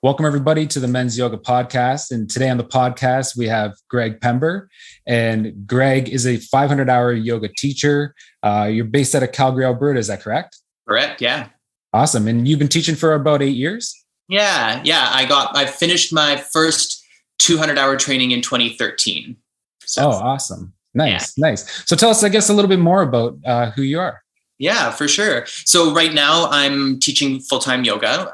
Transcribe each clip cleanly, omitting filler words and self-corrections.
Welcome, everybody, to the Men's Yoga Podcast. And today on the podcast, we have Greg Pember. And Greg is a 500-hour yoga teacher. You're based out of Calgary, Alberta. Is that correct? Correct, yeah. Awesome. And you've been teaching for about 8 years? Yeah. I finished my first 200-hour training in 2013. So, awesome. Nice. So tell us, I guess, a little bit more about who you are. Yeah, for sure. So right now I'm teaching full-time yoga,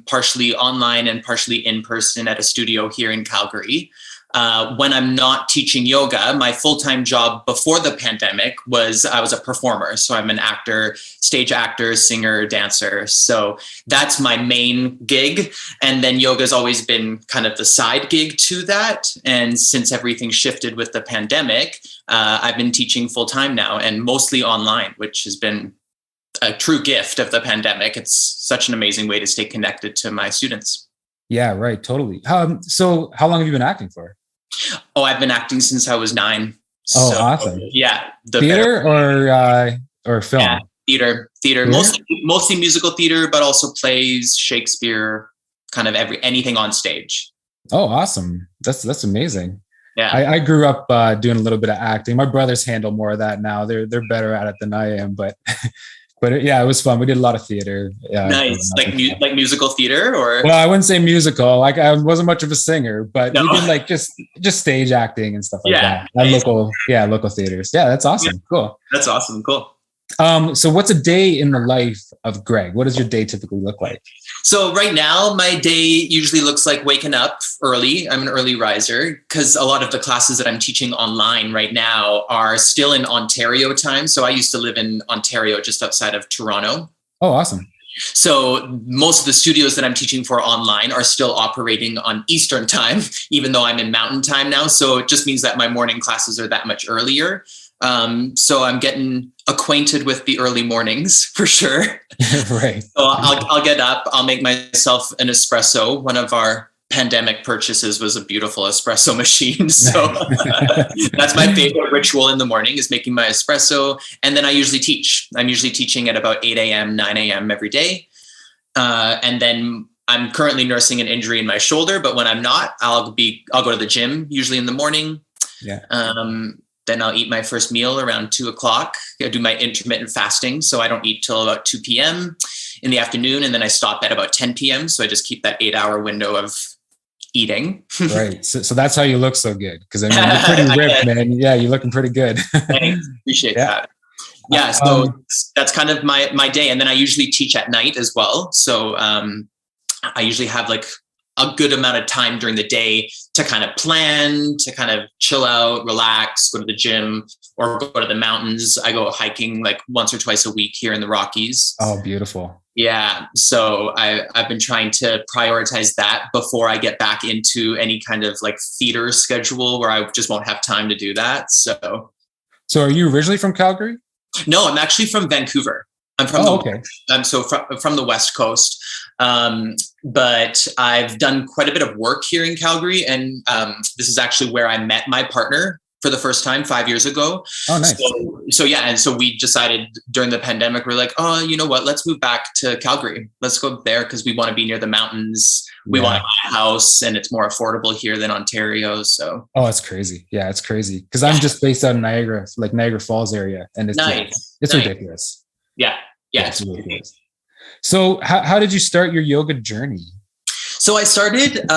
partially online and partially in person at a studio here in Calgary. When I'm not teaching yoga, my full-time job before the pandemic was I was a performer. So I'm an actor, stage actor, singer, dancer. So that's my main gig. And then yoga's always been kind of the side gig to that. And since everything shifted with the pandemic, I've been teaching full-time now and mostly online, which has been a true gift of the pandemic. It's such an amazing way to stay connected to my students. Yeah, right. Totally. So how long have you been acting for? Oh, I've been acting since I was 9. Oh, so, awesome. Yeah. Theater or film? Yeah, theater. Mostly musical theater, but also plays, Shakespeare, kind of anything on stage. Oh, awesome. That's amazing. Yeah. I grew up doing a little bit of acting. My brothers handle more of that now. They're better at it than I am, but yeah, it was fun. We did a lot of theater. Nice. Like musical theater or? Well, I wouldn't say musical. Like I wasn't much of a singer, but we did like just stage acting and stuff like that. Nice. Local theaters. Yeah, that's awesome. Yeah. Cool. That's awesome. Cool. So what's a day in the life of Greg? What does your day typically look like? So right now, my day usually looks like waking up early. I'm an early riser because a lot of the classes that I'm teaching online right now are still in Ontario time. So I used to live in Ontario, just outside of Toronto. Oh, awesome. So most of the studios that I'm teaching for online are still operating on Eastern time, even though I'm in Mountain time now. So it just means that my morning classes are that much earlier. So I'm getting acquainted with the early mornings for sure. Right. So I'll get up, I'll make myself an espresso. One of our pandemic purchases was a beautiful espresso machine. So that's my favorite ritual in the morning is making my espresso. And then I usually teach. I'm usually teaching at about 8 a.m., 9 a.m. every day. And then I'm currently nursing an injury in my shoulder, but when I'm not, I'll go to the gym usually in the morning. Yeah. Then I'll eat my first meal around 2:00. I do my intermittent fasting. So I don't eat till about 2 p.m. in the afternoon. And then I stop at about 10 p.m. So I just keep that 8-hour window of eating. Right. So that's how you look so good. Because I mean, you're pretty ripped, man. Yeah, you're looking pretty good. Thanks. Appreciate that. Yeah. So that's kind of my day. And then I usually teach at night as well. So I usually have like a good amount of time during the day to kind of plan, to kind of chill out, relax, go to the gym or go to the mountains. I go hiking like once or twice a week here in the Rockies. Oh, beautiful. Yeah. So I've been trying to prioritize that before I get back into any kind of like theater schedule where I just won't have time to do that. So are you originally from Calgary? No, I'm actually from Vancouver. I'm from from the West Coast. But I've done quite a bit of work here in Calgary. And this is actually where I met my partner for the first time 5 years ago. Oh, nice. So yeah. And so we decided during the pandemic, we're like, oh, you know what, let's move back to Calgary. Let's go there because we want to be near the mountains. We want to buy a house and it's more affordable here than Ontario. So. Oh, it's crazy. Yeah, it's crazy. Because I'm just based out of Niagara, like Niagara Falls area. And it's it's ridiculous. Yeah. Yeah. It's ridiculous. So how did you start your yoga journey? So I started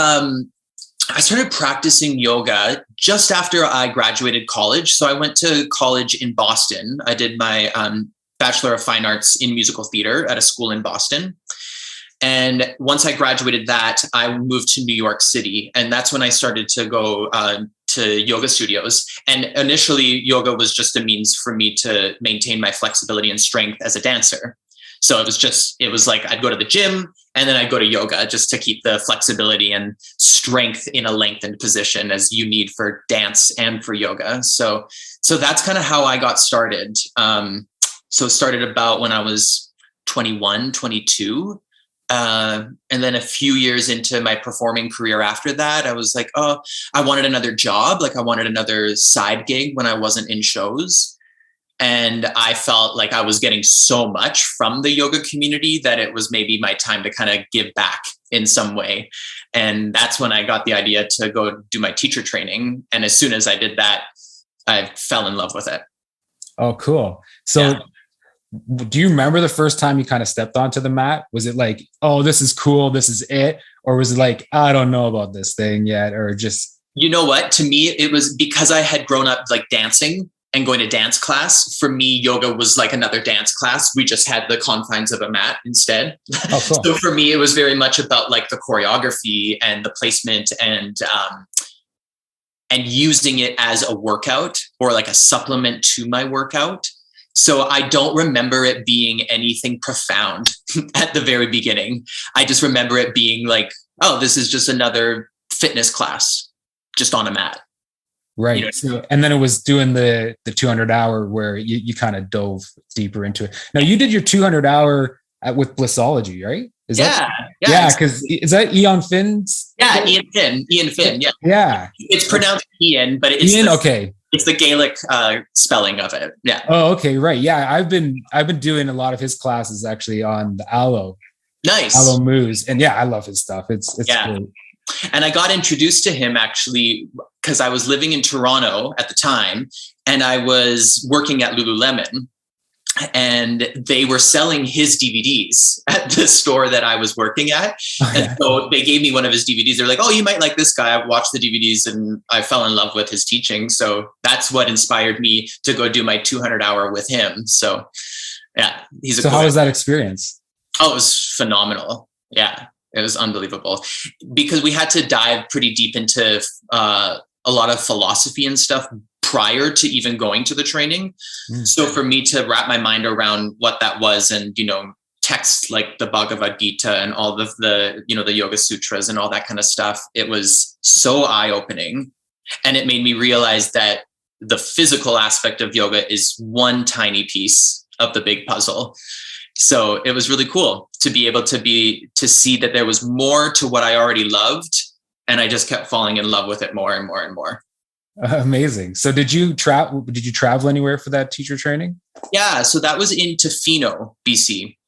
practicing yoga just after I graduated college. So I went to college in Boston. I did my Bachelor of Fine Arts in musical theater at a school in Boston. And once I graduated that, I moved to New York City. And that's when I started to go to yoga studios. And initially, yoga was just a means for me to maintain my flexibility and strength as a dancer. So it was like I'd go to the gym and then I'd go to yoga just to keep the flexibility and strength in a lengthened position as you need for dance and for yoga. So that's kind of how I got started. So it started about when I was 21, 22. And then a few years into my performing career after that, I was like, oh, I wanted another job. Like I wanted another side gig when I wasn't in shows. And I felt like I was getting so much from the yoga community that it was maybe my time to kind of give back in some way. And that's when I got the idea to go do my teacher training. And as soon as I did that, I fell in love with it. Oh, cool. So do you remember the first time you kind of stepped onto the mat? Was it like, oh, this is cool, this is it? Or was it like, I don't know about this thing yet? Or just... You know what? To me, it was because I had grown up like dancing and going to dance class. For me, yoga was like another dance class. We just had the confines of a mat instead. Oh, cool. So for me, it was very much about like the choreography and the placement and using it as a workout or like a supplement to my workout. So I don't remember it being anything profound at the very beginning. I just remember it being like, oh, this is just another fitness class just on a mat. Right. You know? So, and then it was doing the 200 hour where you kind of dove deeper into it. Now you did your 200 hour with Blissology, right? Is that? Because is that Ian Finn's? Yeah, Ian Finn. Yeah. Yeah. It's pronounced Ian, but it's Ian. Okay. It's the Gaelic spelling of it. Yeah. Oh, okay. Right. Yeah. I've been doing a lot of his classes actually on the Aloe. Nice. Aloe Moose. And yeah, I love his stuff. It's great. And I got introduced to him actually because I was living in Toronto at the time and I was working at Lululemon and they were selling his DVDs at the store that I was working at. Oh, yeah. And so they gave me one of his DVDs. They're like, oh, you might like this guy. I've watched the DVDs and I fell in love with his teaching. So that's what inspired me to go do my 200 hour with him. So yeah, he's a So how was that experience? Oh, it was phenomenal. Yeah. It was unbelievable because we had to dive pretty deep into a lot of philosophy and stuff prior to even going to the training. So for me to wrap my mind around what that was and, texts like the Bhagavad Gita and all of the, the Yoga Sutras and all that kind of stuff, it was so eye-opening. And it made me realize that the physical aspect of yoga is one tiny piece of the big puzzle. So it was really cool to be able to see that there was more to what I already loved. And I just kept falling in love with it more and more and more. Amazing. So did you travel anywhere for that teacher training? Yeah. So that was in Tofino, BC.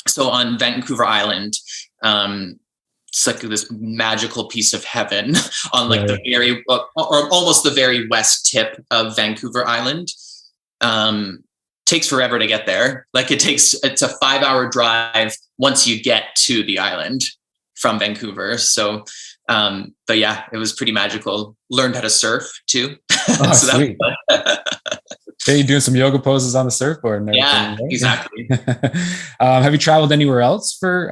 So on Vancouver Island, it's like this magical piece of heaven on like the very, or almost the very west tip of Vancouver Island. Takes forever to get there. Like it's a 5-hour drive once you get to the island from Vancouver. So, but yeah, it was pretty magical. Learned how to surf too. Oh, so sweet. That was fun. Yeah, you're doing some yoga poses on the surfboard. And yeah, right? Exactly. Have you traveled anywhere else for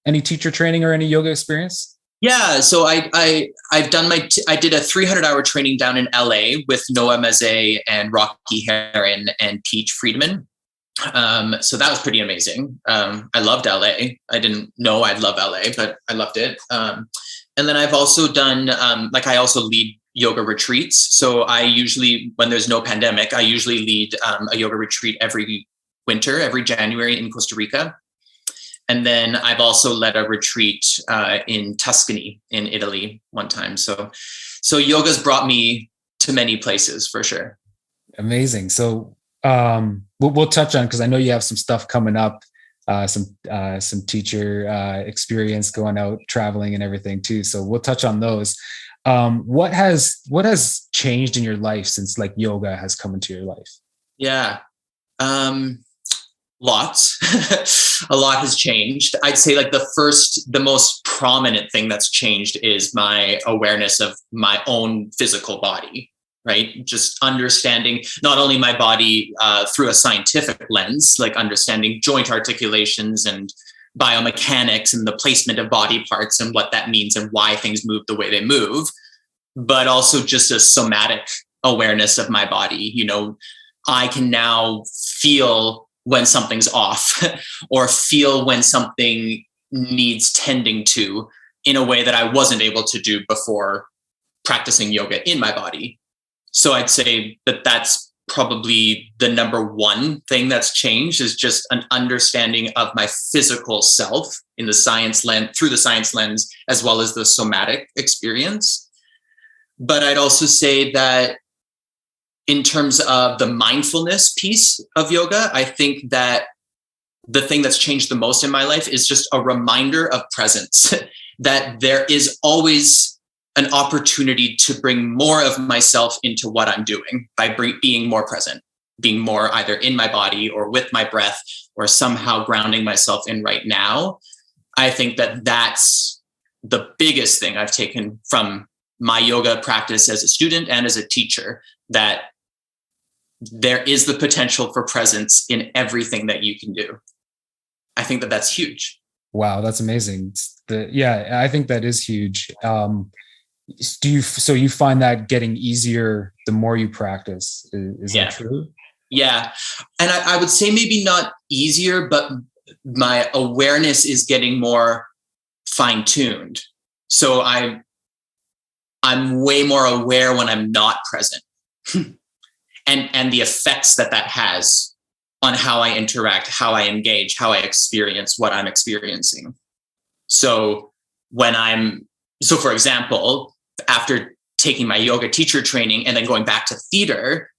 any teacher training or any yoga experience? Yeah, so I've done I did a 300-hour training down in LA with Noah Mazet and Rocky Heron and Peach Friedman. So that was pretty amazing. I loved LA. I didn't know I'd love LA, but I loved it. And then I've also done I also lead yoga retreats. So I usually, when there's no pandemic, I usually lead a yoga retreat every winter, every January in Costa Rica. And then I've also led a retreat in Tuscany in Italy one time. So yoga's brought me to many places for sure. Amazing. So we'll touch on, because I know you have some stuff coming up, some teacher experience going out traveling and everything too. So we'll touch on those. What has changed in your life since like yoga has come into your life? Yeah. Lots. A lot has changed. I'd say like the most prominent thing that's changed is my awareness of my own physical body, right? Just understanding not only my body through a scientific lens, like understanding joint articulations and biomechanics and the placement of body parts and what that means and why things move the way they move, but also just a somatic awareness of my body. I can now feel when something's off or feel when something needs tending to in a way that I wasn't able to do before practicing yoga in my body. So I'd say that that's probably the number one thing that's changed, is just an understanding of my physical self in the science lens, through the science lens, as well as the somatic experience. But I'd also say that in terms of the mindfulness piece of yoga, I think that the thing that's changed the most in my life is just a reminder of presence, that there is always an opportunity to bring more of myself into what I'm doing by being more present, being more either in my body or with my breath or somehow grounding myself in right now. I think that that's the biggest thing I've taken from my yoga practice as a student and as a teacher, that there is the potential for presence in everything that you can do. I think that that's huge. Wow, that's amazing. I think that is huge. So you find that getting easier the more you practice? Is that true? Yeah. And I would say maybe not easier, but my awareness is getting more fine-tuned. So I'm way more aware when I'm not present. and the effects that has on how I interact, how I engage, how I experience what I'm experiencing. So for example, after taking my yoga teacher training and then going back to theater,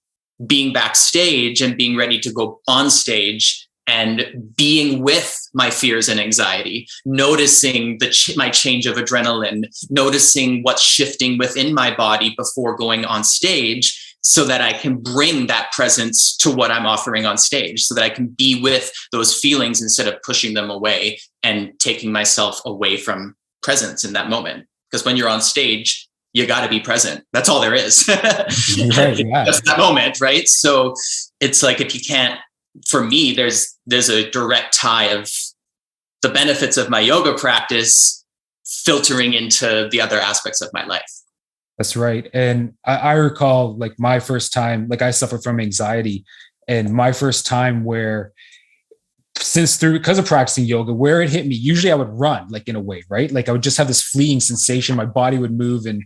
being backstage and being ready to go on stage and being with my fears and anxiety, noticing my change of adrenaline, noticing what's shifting within my body before going on stage, so that I can bring that presence to what I'm offering on stage, so that I can be with those feelings instead of pushing them away and taking myself away from presence in that moment. Because when you're on stage, you got to be present. That's all there is. Right, yeah. Just that moment, right? So it's like, if you can't, for me, there's a direct tie of the benefits of my yoga practice filtering into the other aspects of my life. That's right. And I recall, like, my first time, like, I suffer from anxiety, and my first time where, because of practicing yoga, where it hit me, usually I would run, like, in a way, right? Like, I would just have this fleeting sensation. My body would move. And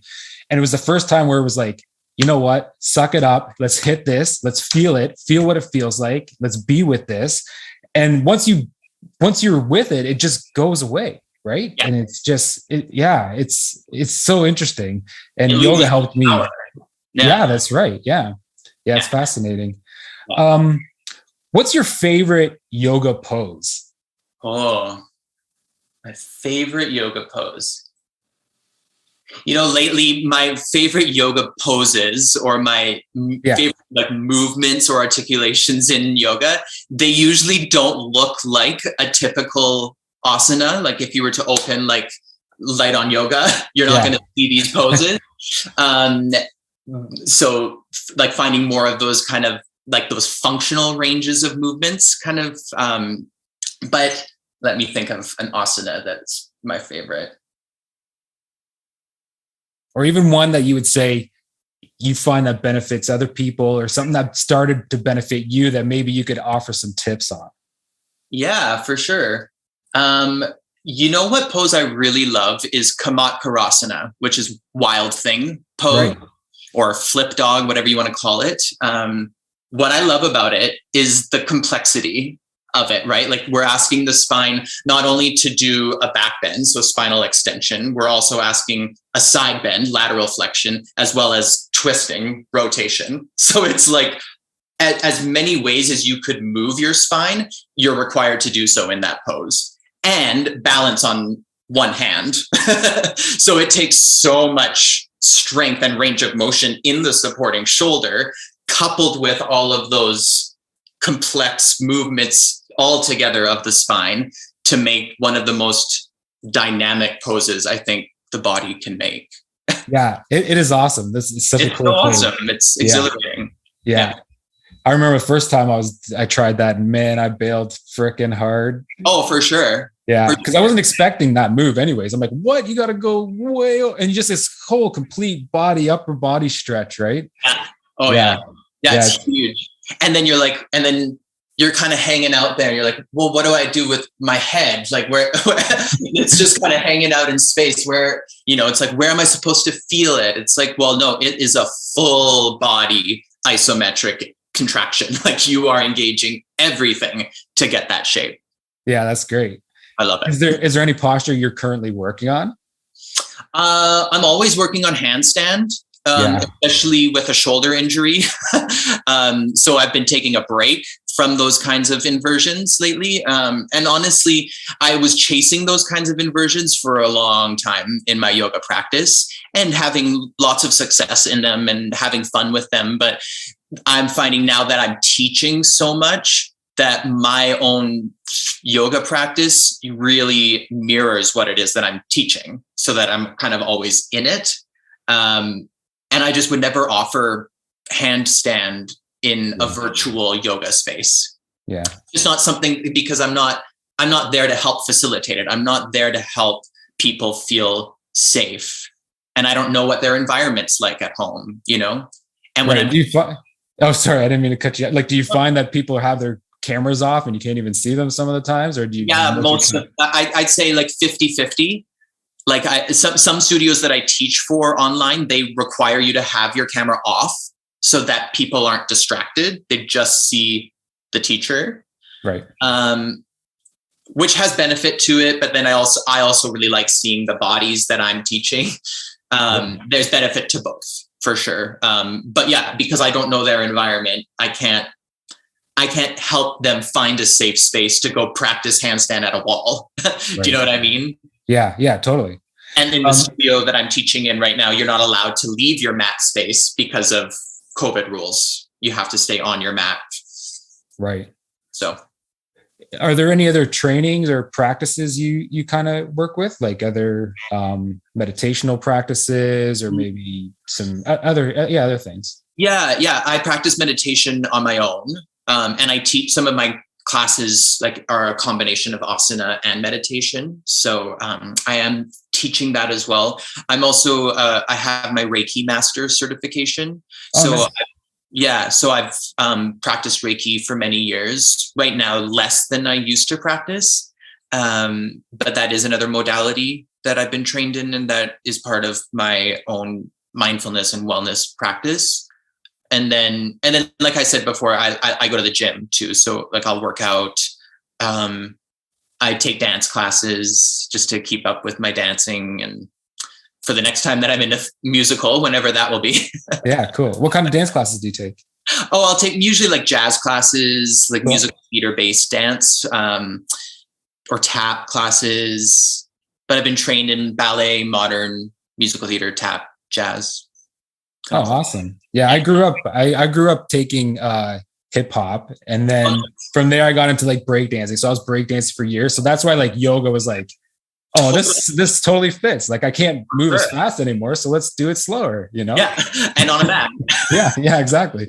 it was the first time where it was like, you know what, suck it up. Let's hit this. Let's feel it. Feel what it feels like. Let's be with this. And once you're with it, it just goes away. Right. Yeah. And it's just, it's so interesting. And yoga helped me. Yeah, that's right. Yeah. It's fascinating. What's your favorite yoga pose? Oh, my favorite yoga pose. Lately, my favorite yoga poses, or my favorite movements or articulations in yoga, they usually don't look like a typical asana. Like, if you were to open like Light on Yoga, you're not going to see these poses. So like finding more of those kind of like those functional ranges of movements kind of, but let me think of an asana that's my favorite. Or even one that you would say you find that benefits other people, or something that started to benefit you that maybe you could offer some tips on. Yeah, for sure. What pose I really love is Kamatkarasana, which is wild thing pose, right, or flip dog, whatever you want to call it. What I love about it is the complexity of it, right? Like, we're asking the spine not only to do a back bend, so spinal extension, we're also asking a side bend, lateral flexion, as well as twisting, rotation. So it's like, as many ways as you could move your spine, you're required to do so in that pose, and balance on one hand. So it takes so much strength and range of motion in the supporting shoulder, coupled with all of those complex movements all together of the spine, to make one of the most dynamic poses I think the body can make. Yeah, it is awesome. This is such a cool awesome pose. It's exhilarating. Yeah. I remember the first time I tried that, and man, I bailed freaking hard. Oh, for sure. Yeah, because I wasn't expecting that move anyways. I'm like, what? You got to go way, and just this whole complete upper body stretch, right? Yeah. Oh, yeah. Yeah, it's huge. And then you're kind of hanging out there. You're like, well, what do I do with my head? Like, where it's just kind of hanging out in space, where, it's like, where am I supposed to feel it? It's like, well, no, it is a full body isometric contraction. Like, you are engaging everything to get that shape. Yeah, that's great. I love it. Is there any posture you're currently working on? I'm always working on handstand. Yeah. especially with a shoulder injury. So I've been taking a break from those kinds of inversions lately. And honestly, I was chasing those kinds of inversions for a long time in my yoga practice and having lots of success in them and having fun with them. But I'm finding now that I'm teaching so much that my own yoga practice really mirrors what it is that I'm teaching, so that I'm kind of always in it. And I just would never offer handstand in a virtual yoga space. Yeah. It's not something, because I'm not there to help facilitate it. I'm not there to help people feel safe. And I don't know what their environment's like at home, you know? And when oh, sorry, I didn't mean to cut you out. Like, do you find that people have their cameras off and you can't even see them some of the times? Or do you? Yeah, I'd say like 50-50. Like some studios that I teach for online, they require you to have your camera off so that people aren't distracted. They just see the teacher. Right. Which has benefit to it. But then I also really like seeing the bodies that I'm teaching. There's benefit to both for sure. But yeah, because I don't know their environment, I can't help them find a safe space to go practice handstand at a wall. Do you know what I mean? Yeah, totally. And in the studio that I'm teaching in right now, you're not allowed to leave your mat space because of COVID rules. You have to stay on your mat. Right. So are there any other trainings or practices you kind of work with, like other meditational practices, or maybe some other things? Yeah. I practice meditation on my own. And I teach some of my classes are a combination of asana and meditation. So I am teaching that as well. I'm also, I have my Reiki master certification. So I've practiced Reiki for many years. Right now, less than I used to practice. But that is another modality that I've been trained in, and that is part of my own mindfulness and wellness practice. And then, like I said before, I go to the gym too. So like I'll work out. I take dance classes just to keep up with my dancing, and for the next time that I'm in a musical, whenever that will be. Yeah, cool. What kind of dance classes do you take? Oh, I'll take usually like jazz classes, like musical theater based dance, or tap classes. But I've been trained in ballet, modern, musical theater, tap, jazz. Oh, awesome. Yeah, I grew up taking hip hop, and then from there I got into like breakdancing. So I was breakdancing for years. So that's why like yoga was like, oh, this totally fits. Like I can't move as fast anymore, so let's do it slower, you know? Yeah, and on a mat. yeah, exactly.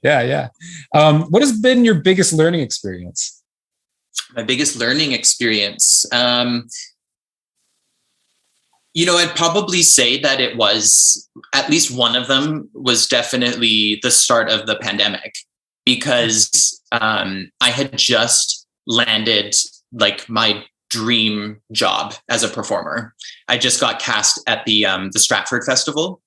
Yeah. What has been your biggest learning experience? My biggest learning experience. I'd probably say that it was, at least one of them was definitely the start of the pandemic, because I had just landed like my dream job as a performer. I just got cast at the Stratford Festival.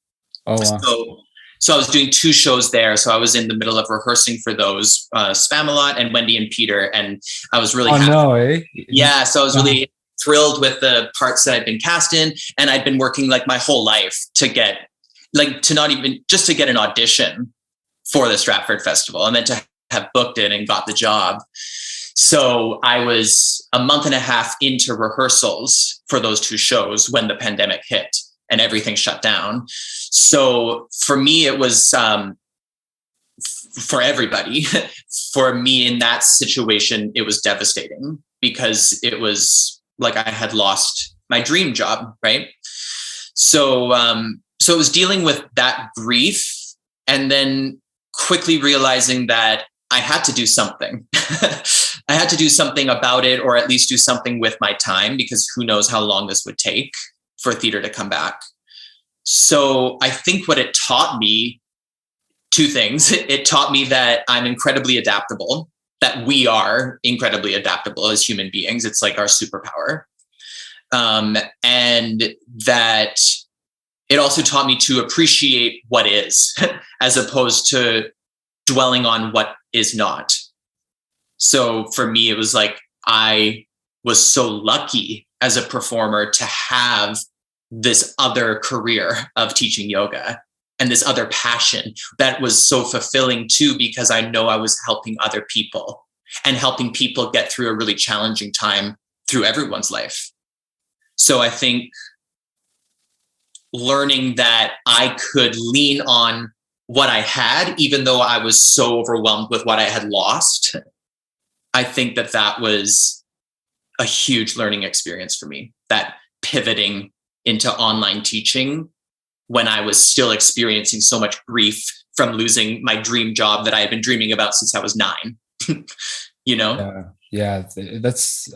Oh, wow. So I was doing 2 shows there. So I was in the middle of rehearsing for those, Spamalot and Wendy and Peter, and I was really happy. No, eh? Yeah, so I was really thrilled with the parts that I'd been cast in, and I'd been working like my whole life to get an audition for the Stratford Festival, and then to have booked it and got the job. So I was a month and a half into rehearsals for those 2 shows when the pandemic hit and everything shut down. So for me, it was, for everybody, for me in that situation, it was devastating, because it was like I had lost my dream job, right? So it was dealing with that grief, and then quickly realizing that I had to do something. I had to do something about it, or at least do something with my time, because who knows how long this would take for theater to come back. So I think what it taught me, 2 things. It taught me that I'm incredibly adaptable, that we are incredibly adaptable as human beings. It's like our superpower. And that it also taught me to appreciate what is, as opposed to dwelling on what is not. So for me, it was like, I was so lucky as a performer to have this other career of teaching yoga. and this other passion that was so fulfilling too, because I know I was helping other people and helping people get through a really challenging time through everyone's life. So I think learning that I could lean on what I had, even though I was so overwhelmed with what I had lost, I think that that was a huge learning experience for me, that pivoting into online teaching when I was still experiencing so much grief from losing my dream job that I had been dreaming about since I was 9. You know? Yeah, that's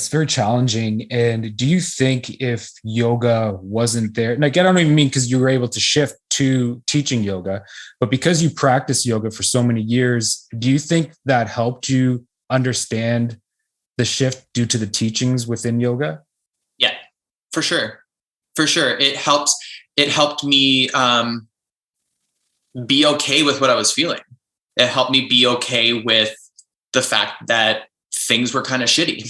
very challenging. And do you think if yoga wasn't there, like, I don't even mean because you were able to shift to teaching yoga, but because you practiced yoga for so many years, do you think that helped you understand the shift due to the teachings within yoga? Yeah, for sure. For sure. It helped me be okay with what I was feeling. It helped me be okay with the fact that things were kind of shitty,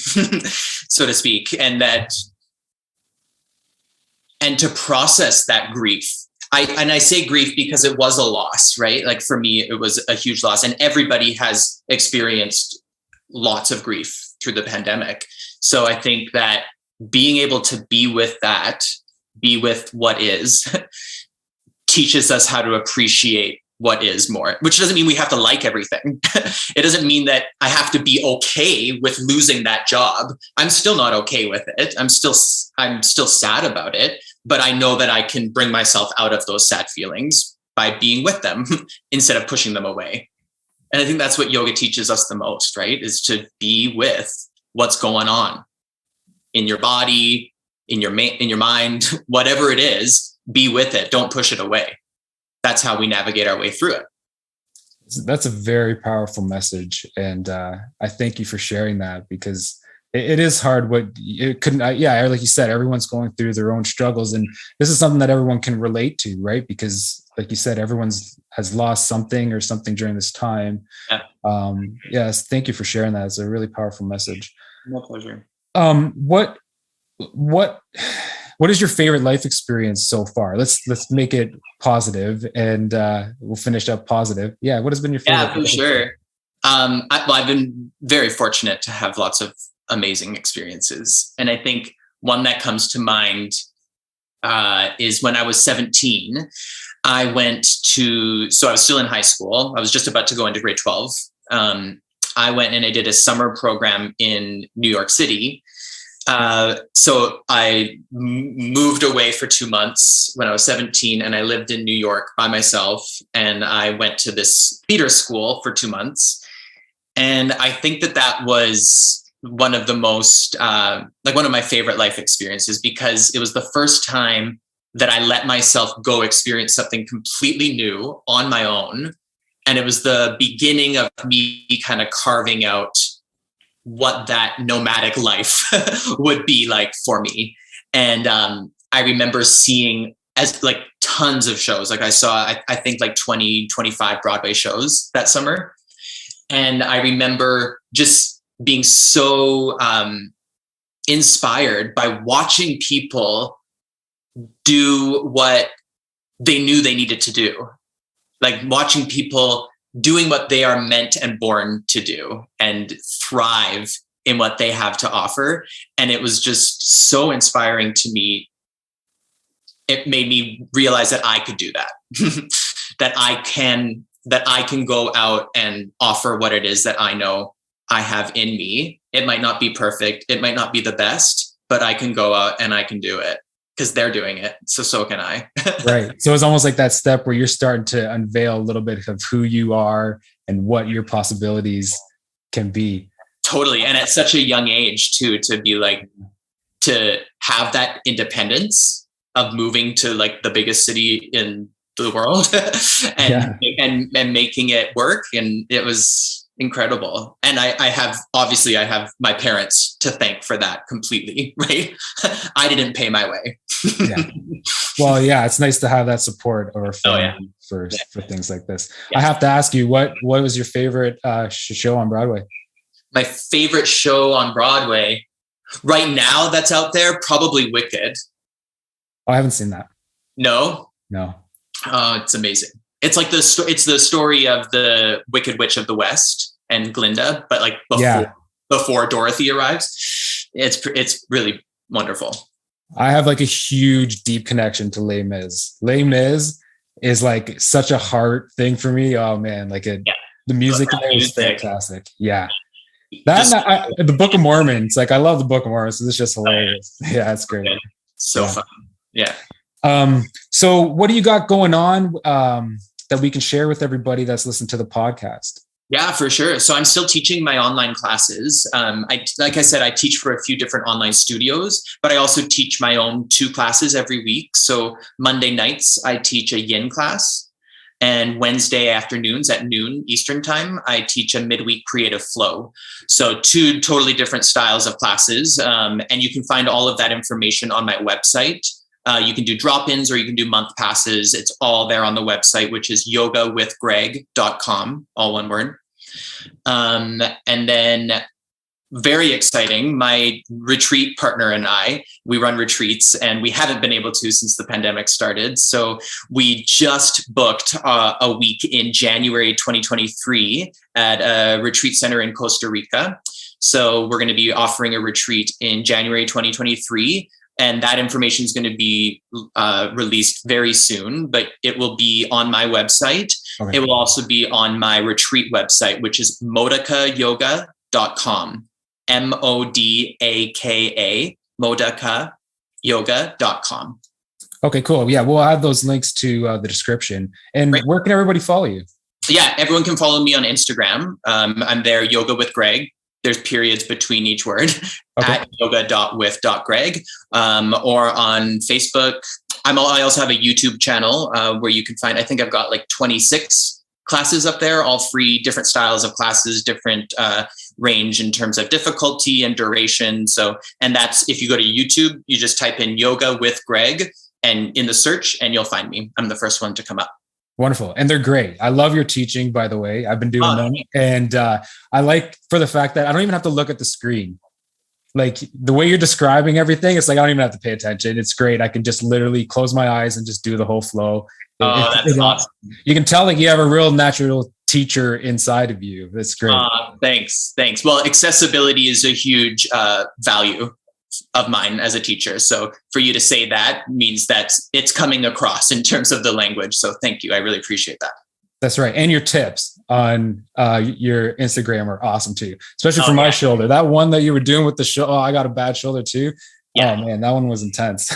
so to speak, and to process that grief. I say grief because it was a loss, right? Like for me, it was a huge loss, and everybody has experienced lots of grief through the pandemic. So I think that being able to be with that, be with what is, teaches us how to appreciate what is more, which doesn't mean we have to like everything. It doesn't mean that I have to be okay with losing that job. I'm still not okay with it. I'm still sad about it, but I know that I can bring myself out of those sad feelings by being with them instead of pushing them away. And I think that's what yoga teaches us the most, right? Is to be with what's going on in your body, in your mind, whatever it is, be with it. Don't push it away. That's how we navigate our way through it. That's a very powerful message. And I thank you for sharing that, because it is hard. Like you said, everyone's going through their own struggles. And this is something that everyone can relate to, right? Because like you said, has lost something or something during this time. Yeah. Yes. Thank you for sharing that. It's a really powerful message. My pleasure. What is your favorite life experience so far? Let's make it positive, and we'll finish up positive. Yeah. What has been your favorite? Yeah, for sure. I've been very fortunate to have lots of amazing experiences. And I think one that comes to mind is when I was 17, I was still in high school. I was just about to go into grade 12. I went and I did a summer program in New York City. So I moved away for 2 months when I was 17, and I lived in New York by myself, and I went to this theater school for 2 months. And I think that was one of the most, one of my favorite life experiences, because it was the first time that I let myself go experience something completely new on my own. And it was the beginning of me kind of carving out what that nomadic life would be like for me. And I remember seeing tons of shows. Like I saw, I think like 20, 25 Broadway shows that summer. And I remember just being so inspired by watching people do what they knew they needed to do. Like watching people doing what they are meant and born to do and thrive in what they have to offer. And it was just so inspiring to me. It made me realize that I could do that, that I can go out and offer what it is that I know I have in me. It might not be perfect. It might not be the best, but I can go out and I can do it because they're doing it. So can I. Right. So it's almost like that step where you're starting to unveil a little bit of who you are and what your possibilities can be. Totally. And at such a young age too, to have that independence of moving to like the biggest city in the world and making it work. And it was incredible. And I have my parents to thank for that completely, right? I didn't pay my way. Yeah. Well, yeah, it's nice to have that support or family for things like this. Yeah. I have to ask you, what was your favorite show on Broadway? My favorite show on Broadway right now that's out there, probably Wicked. Oh, I haven't seen that. No? No. It's amazing. It's like it's the story of the Wicked Witch of the West and Glinda, but like before Dorothy arrives. It's really wonderful. I have like a huge, deep connection to Les Mis. Les Mis is like such a heart thing for me. Oh man, like the music in there is fantastic. Yeah. The Book of Mormon. It's like I love the Book of Mormon, so it's just hilarious. Yeah, it's great. So fun. Yeah. So what do you got going on that we can share with everybody that's listening to the podcast? Yeah, for sure. So I'm still teaching my online classes. Like I said, I teach for a few different online studios, but I also teach my own 2 classes every week. So Monday nights, I teach a yin class, and Wednesday afternoons at noon Eastern time, I teach a midweek creative flow. So 2 totally different styles of classes. And you can find all of that information on my website. You can do drop-ins or you can do month passes. It's all there on the website, which is yogawithgreg.com, all one word. And then very exciting, my retreat partner and we run retreats, and we haven't been able to since the pandemic started. So we just booked a week in January 2023 at a retreat center in Costa Rica. So we're going to be offering a retreat in January 2023. And that information is going to be released very soon, but it will be on my website. Okay. It will also be on my retreat website, which is modakayoga.com. MODAKA, modakayoga.com. Okay, cool. Yeah, we'll add those links to the description. And Where can everybody follow you? Yeah, everyone can follow me on Instagram. I'm there, Yoga with Greg. There's periods between each word, at yoga.with.greg, or on Facebook. I also have a YouTube channel where you can find, I think I've got like 26 classes up there, all free, different styles of classes, different range in terms of difficulty and duration. So, and that's, if you go to YouTube, you just type in Yoga with Greg and in the search, and you'll find me. I'm the first one to come up. Wonderful. And they're great. I love your teaching, by the way. I've been doing them. And I like for the fact that I don't even have to look at the screen. Like the way you're describing everything, it's like I don't even have to pay attention. It's great. I can just literally close my eyes and just do the whole flow. That's awesome. You can tell like you have a real natural teacher inside of you. That's great. Thanks. Well, accessibility is a huge value of mine as a teacher. So for you to say that means that it's coming across in terms of the language. So thank you. I really appreciate that. That's right. And your tips on your Instagram are awesome too, especially for my shoulder. That one that you were doing with the shoulder, I got a bad shoulder too. Yeah. Oh man, that one was intense.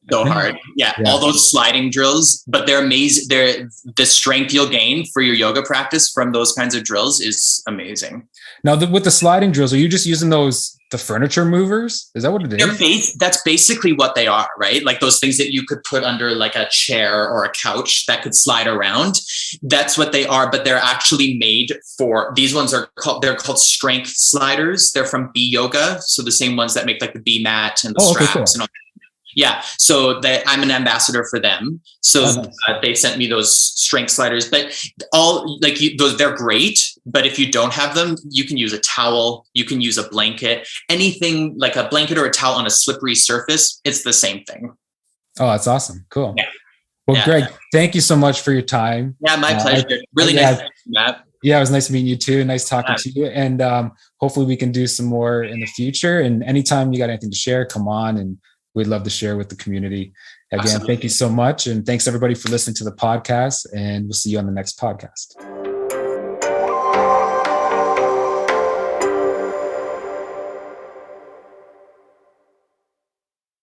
So hard. Yeah. All those sliding drills, but they're amazing. The strength you'll gain for your yoga practice from those kinds of drills is amazing. Now with the sliding drills, are you just using the furniture movers? Is that what it is? That's basically what they are, right? Like those things that you could put under like a chair or a couch that could slide around. That's what they are, but they're actually made for, these ones they're called strength sliders. They're from B Yoga. So the same ones that make like the B mat and the straps and all that. Yeah. So I'm an ambassador for them. So they sent me those strength sliders, but they're great. But if you don't have them, you can use a towel, you can use a blanket, anything like a blanket or a towel on a slippery surface. It's the same thing. Oh, that's awesome. Cool. Yeah. Well, Greg, thank you so much for your time. Yeah, my pleasure. Really nice to meet you, Matt. Yeah, it was nice meeting you too. Nice talking to you. And hopefully we can do some more in the future. And anytime you got anything to share, come on, and we'd love to share with the community. Again, Absolutely. Thank you so much. And thanks everybody for listening to the podcast, and we'll see you on the next podcast.